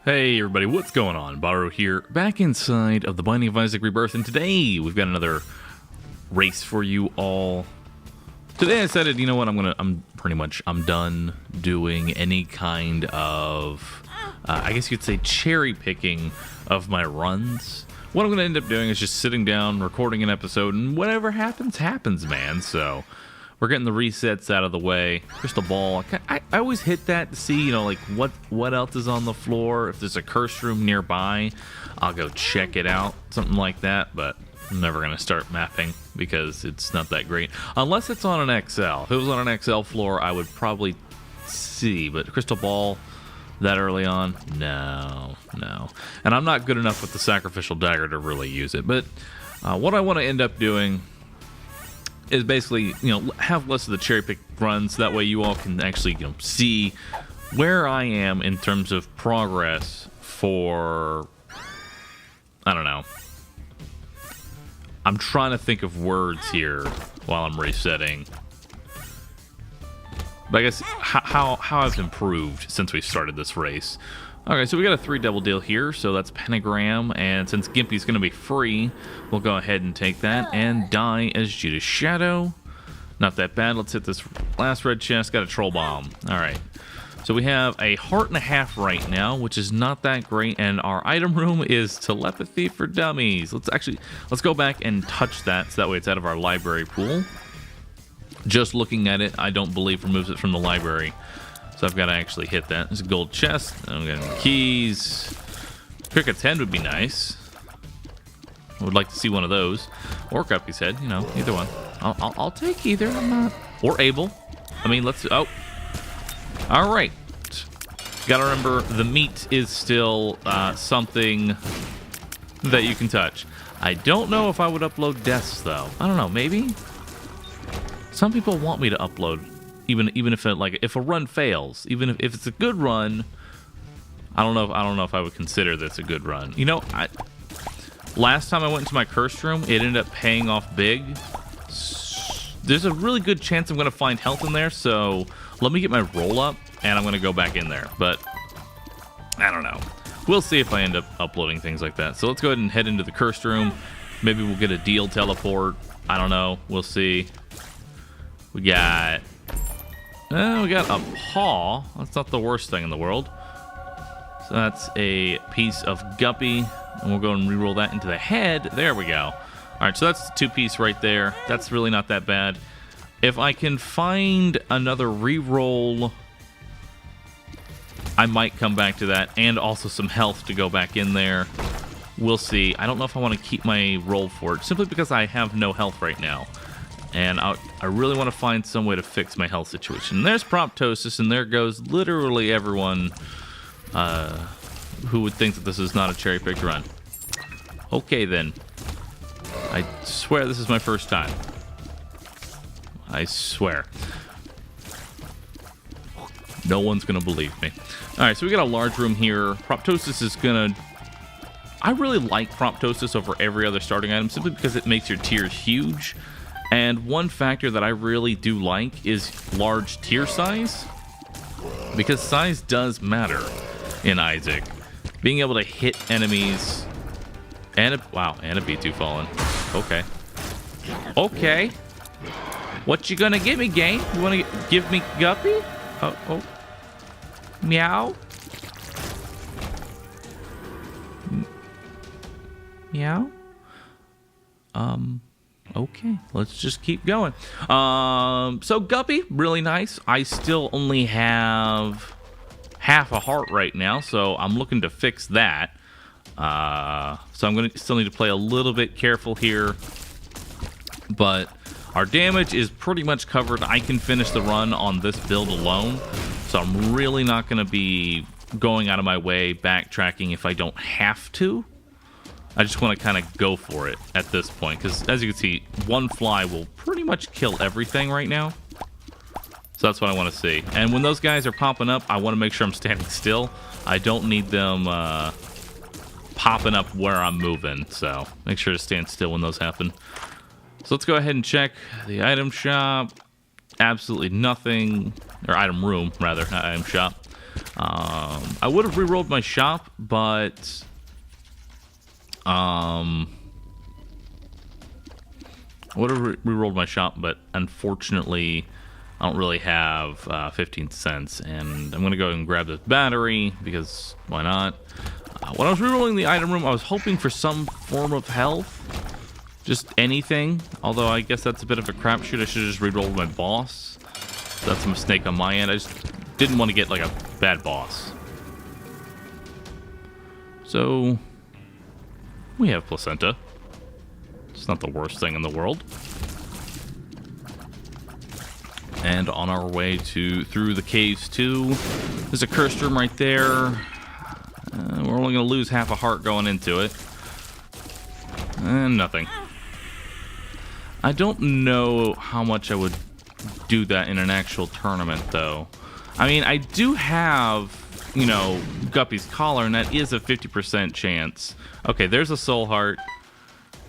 Hey everybody, what's going on? Bahroo here, back inside of the Binding of Isaac Rebirth, and today we've got another race for you all. Today I decided, you know what, I'm done doing any kind of, I guess you could say cherry picking of my runs. What I'm going to end up doing is just sitting down, recording an episode, and whatever happens, happens, man. So we're getting the resets out of the way. Crystal ball. I always hit that to see, you know, like what else is on the floor. If there's a curse room nearby, I'll go check it out. Something like that. But I'm never going to start mapping because it's not that great. Unless it's on an XL. If it was on an XL floor, I would probably see. But crystal ball that early on? No. And I'm not good enough with the sacrificial dagger to really use it. But what I want to end up doing is basically, you know, have less of the cherry pick runs. That way you all can actually, you know, see where I am in terms of progress for, I don't know. I'm trying to think of words here while I'm resetting. But I guess how I've improved since we started this race. Okay, so we got a 3 double deal here, so that's Pentagram, and since Gimpy's going to be free, we'll go ahead and take that and die as Judas Shadow. Not that bad. Let's hit this last red chest. Got a troll bomb. Alright, so we have a heart and a half right now, which is not that great, and our item room is telepathy for dummies. Let's go back and touch that, so that way it's out of our library pool. Just looking at it, I don't believe removes it from the library. So I've got to actually hit that. There's a gold chest. I'm getting keys. Cricket's head would be nice. I would like to see one of those. Or Guppy's head, you know, either one. I'll take either. I'm not. Or Able. I mean, let's. Oh. All right. Gotta remember, the meat is still something that you can touch. I don't know if I would upload deaths though. I don't know. Maybe. Some people want me to upload. Even if it, like, if a run fails, even if it's a good run, I don't know if I would consider this a good run. You know, last time I went into my curse room, it ended up paying off big. There's a really good chance I'm going to find health in there, so let me get my roll up, and I'm going to go back in there. But I don't know. We'll see if I end up uploading things like that. So let's go ahead and head into the cursed room. Maybe we'll get a deal teleport. I don't know. We'll see. We got a paw. That's not the worst thing in the world. So that's a piece of Guppy. And we'll go and reroll that into the head. There we go. Alright, so that's 2-piece right there. That's really not that bad. If I can find another reroll, I might come back to that. And also some health to go back in there. We'll see. I don't know if I want to keep my roll for it, simply because I have no health right now. And I really want to find some way to fix my health situation. And there's Proptosis, and there goes literally everyone who would think that this is not a cherry-picked run. Okay, then. I swear this is my first time. I swear. No one's going to believe me. Alright, so we got a large room here. Proptosis is going to... I really like Proptosis over every other starting item, simply because it makes your tiers huge. And one factor that I really do like is large tier size, because size does matter in Isaac. Being able to hit enemies, and a B2 fallen. Okay. What you gonna give me, game? You wanna give me Guppy? Oh. Meow. Meow. Okay, let's just keep going. So Guppy, really nice. I still only have half a heart right now, so I'm looking to fix that. So I'm gonna still need to play a little bit careful here. But our damage is pretty much covered. I can finish the run on this build alone. So I'm really not gonna be going out of my way, backtracking if I don't have to. I just want to kind of go for it at this point, because as you can see, one fly will pretty much kill everything right now. So that's what I want to see. And when those guys are popping up, I want to make sure I'm standing still. I don't need them popping up where I'm moving, so make sure to stand still when those happen. So let's go ahead and check the item shop. Absolutely nothing, or item room, rather, not item shop. I would have re-rolled my shop, but unfortunately I don't really have 15 cents, and I'm going to go and grab this battery, because why not? When I was re-rolling the item room, I was hoping for some form of health. Just anything. Although I guess that's a bit of a crapshoot. I should have just re-rolled my boss. That's a mistake on my end. I just didn't want to get like a bad boss. So we have placenta. It's not the worst thing in the world. And on our way through the caves too. There's a cursed room right there. We're only going to lose half a heart going into it. And nothing. I don't know how much I would do that in an actual tournament, though. I mean, I do have, you know, Guppy's Collar, and that is a 50% chance. Okay, there's a soul heart.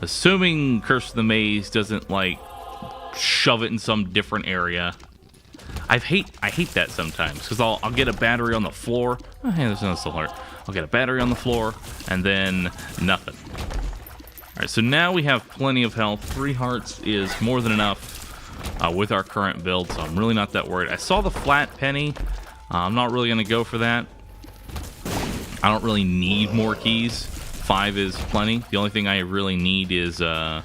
Assuming Curse of the Maze doesn't, like, shove it in some different area. I hate that sometimes, because I'll get a battery on the floor. Oh, hey, there's another soul heart. I'll get a battery on the floor, and then nothing. Alright, so now we have plenty of health. 3 hearts is more than enough with our current build, so I'm really not that worried. I saw the flat penny. I'm not really going to go for that. I don't really need more keys. 5 is plenty. The only thing I really need is 1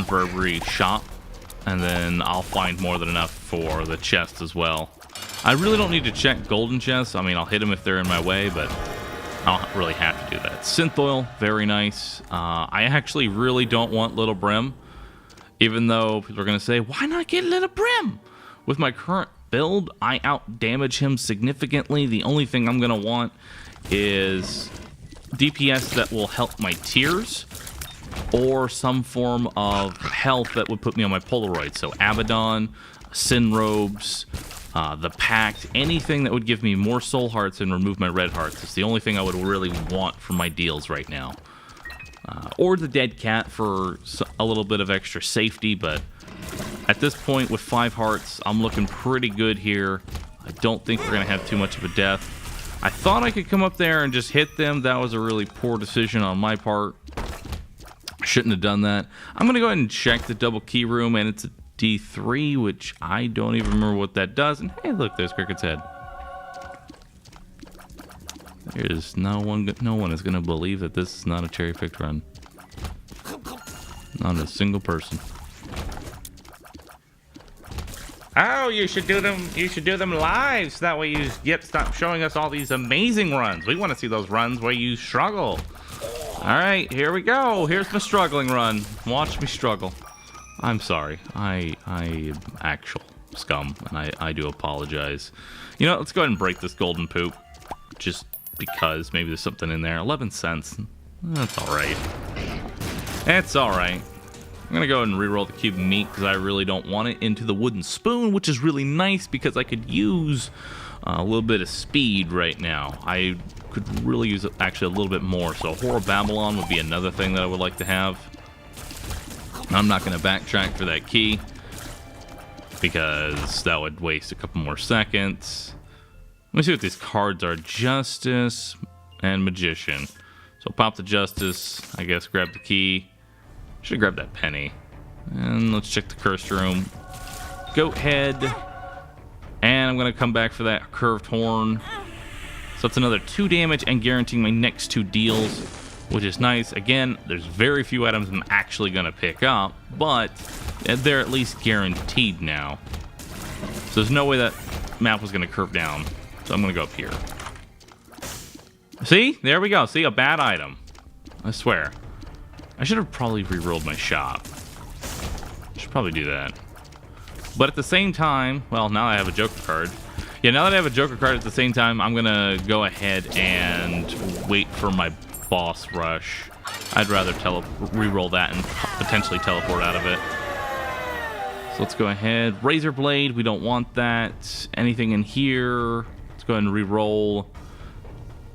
for every shop, and then I'll find more than enough for the chest as well. I really don't need to check golden chests. I mean, I'll hit them if they're in my way, but I don't really have to do that. Synth oil, very nice. I actually really don't want Little Brim, even though people are going to say, why not get Little Brim? With my current build, I out-damage him significantly. The only thing I'm going to want is DPS that will help my tiers, or some form of health that would put me on my Polaroid. So Abaddon, Sin Robes, the Pact, anything that would give me more soul hearts and remove my red hearts. It's the only thing I would really want for my deals right now. Or the Dead Cat for a little bit of extra safety, but at this point with 5 hearts, I'm looking pretty good here. I don't think we're going to have too much of a death. I thought I could come up there and just hit them. That was a really poor decision on my part. I shouldn't have done that. I'm going to go ahead and check the double key room, and it's a D3, which I don't even remember what that does. And hey, look, there's Cricket's head. There's no one is going to believe that this is not a cherry-picked run. Not a single person. Oh, you should do them live, so that way you stop showing us all these amazing runs. We want to see those runs where you struggle. All right, here we go. Here's the struggling run. Watch me struggle. I'm sorry. I am actual scum, and I do apologize. You know, let's go ahead and break this golden poop, just because maybe there's something in there. 11 cents. That's all right. It's all right. I'm going to go ahead and re-roll the cube meat because I really don't want it into the wooden spoon, which is really nice because I could use a little bit of speed right now. I could really use it actually a little bit more. So Horror Babylon would be another thing that I would like to have. I'm not going to backtrack for that key because that would waste a couple more seconds. Let me see what these cards are. Justice and Magician. So pop the Justice, I guess grab the key. Should grab that penny. And let's check the cursed room. Goat head. And I'm going to come back for that curved horn. So that's another 2 damage and guaranteeing my next 2 deals, which is nice. Again, there's very few items I'm actually going to pick up, but they're at least guaranteed now. So there's no way that map was going to curve down. So I'm going to go up here. See? There we go. See? A bad item. I swear. I should have probably re-rolled my shop. Should probably do that. But at the same time, well, now I have a Joker card. Yeah, now that I have a Joker card at the same time, I'm going to go ahead and wait for my boss rush. I'd rather re-roll that and potentially teleport out of it. So let's go ahead. Razor Blade, we don't want that. Anything in here? Let's go ahead and re-roll.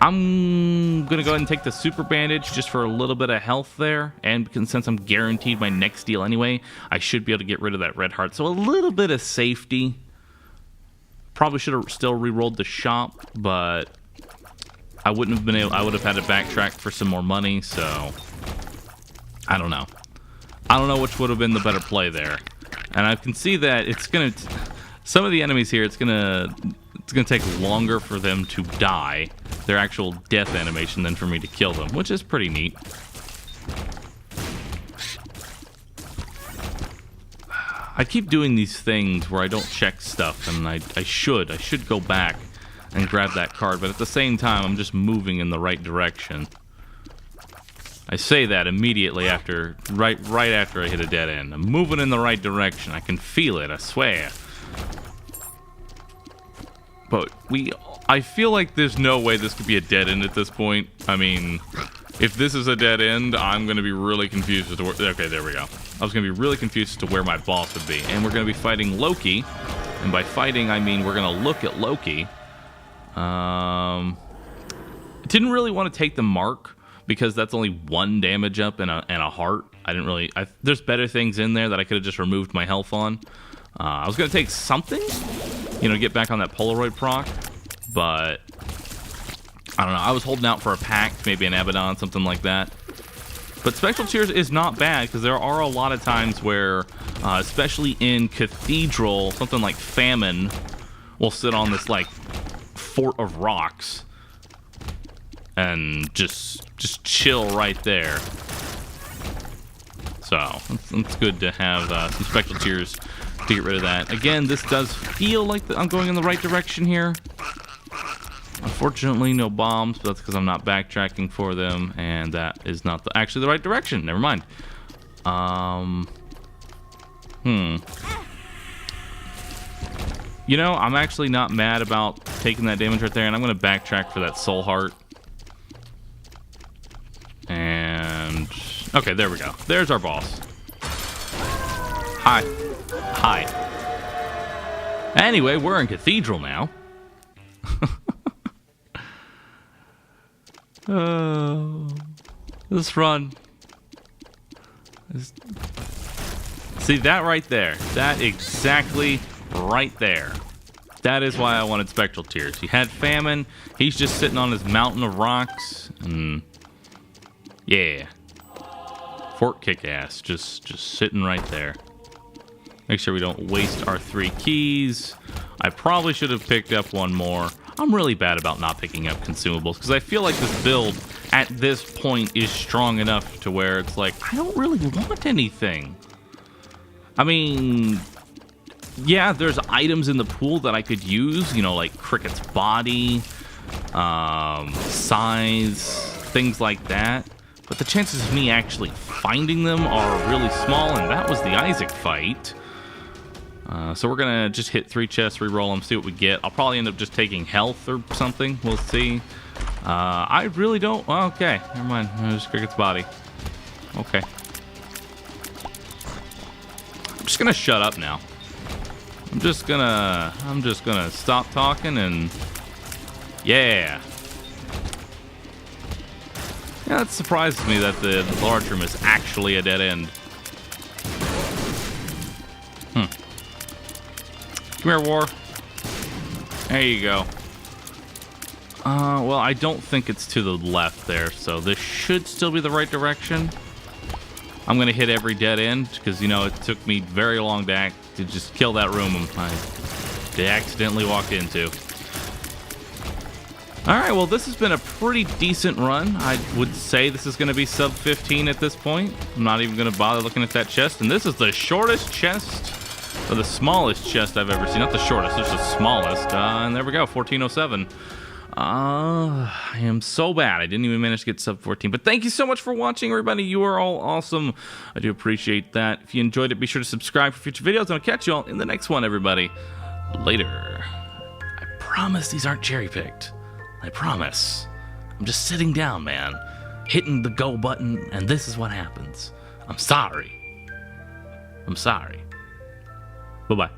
I'm going to go ahead and take the Super Bandage just for a little bit of health there. And since I'm guaranteed my next deal anyway, I should be able to get rid of that red heart. So a little bit of safety. Probably should have still re-rolled the shop, but I wouldn't have been able. I would have had to backtrack for some more money. So I don't know. I don't know which would have been the better play there. And I can see that it's gonna. Some of the enemies here, it's gonna take longer for them to die, their actual death animation, than for me to kill them, which is pretty neat. I keep doing these things where I don't check stuff, and I should go back and grab that card, but at the same time, I'm just moving in the right direction. I say that immediately after, right after I hit a dead end. I'm moving in the right direction. I can feel it, I swear. But I feel like there's no way this could be a dead end at this point. I mean, if this is a dead end, I'm going to be really confused as to where... Okay, there we go. I was going to be really confused as to where my boss would be. And we're going to be fighting Loki. And by fighting, I mean we're going to look at Loki. Didn't really want to take the mark, because that's only 1 damage up and a heart. I didn't really... there's better things in there that I could have just removed my health on. I was going to take something, you know, get back on that Polaroid proc, but I don't know. I was holding out for a pact, maybe an Abaddon, something like that. But Spectral Tears is not bad, because there are a lot of times where, especially in Cathedral, something like Famine will sit on this, like, fort of rocks and just chill right there. So it's good to have some Spectral Tears to get rid of that. Again, this does feel like I'm going in the right direction here. Unfortunately, no bombs, but that's because I'm not backtracking for them, and that is not actually the right direction. Never mind. You know, I'm actually not mad about taking that damage right there, and I'm going to backtrack for that soul heart. And... okay, there we go. There's our boss. Hi. Anyway, we're in Cathedral now. Let's run. See that right there? That exactly right there. That is why I wanted Spectral Tears. He had Famine. He's just sitting on his mountain of rocks. And yeah. Fort Kick-Ass. Just sitting right there. Make sure we don't waste our 3 keys. I probably should have picked up one more. I'm really bad about not picking up consumables, because I feel like this build at this point is strong enough to where it's like, I don't really want anything. I mean, yeah, there's items in the pool that I could use, you know, like Cricket's body, size, things like that. But the chances of me actually finding them are really small, and that was the Isaac fight. So we're going to just hit 3 chests, re-roll them, see what we get. I'll probably end up just taking health or something. We'll see. I really don't... oh, okay, never mind. There's Cricket's body. Okay. I'm just going to shut up now. I'm just gonna stop talking and... yeah. Yeah, it surprises me that the large room is actually a dead end. Come here, War. There you go. Well, I don't think it's to the left there, so this should still be the right direction. I'm gonna hit every dead end, because, you know, it took me very long to just kill that room I accidentally walked into. Alright, well, this has been a pretty decent run. I would say this is going to be sub 15 at this point. I'm not even going to bother looking at that chest. And this is the shortest chest, or the smallest chest I've ever seen. Not the shortest, it's the smallest. And there we go, 1407. I am so bad. I didn't even manage to get sub 14. But thank you so much for watching, everybody. You are all awesome. I do appreciate that. If you enjoyed it, be sure to subscribe for future videos. And I'll catch you all in the next one, everybody. Later. I promise these aren't cherry-picked. I promise. I'm just sitting down, man, hitting the go button, and this is what happens. I'm sorry. Bye-bye.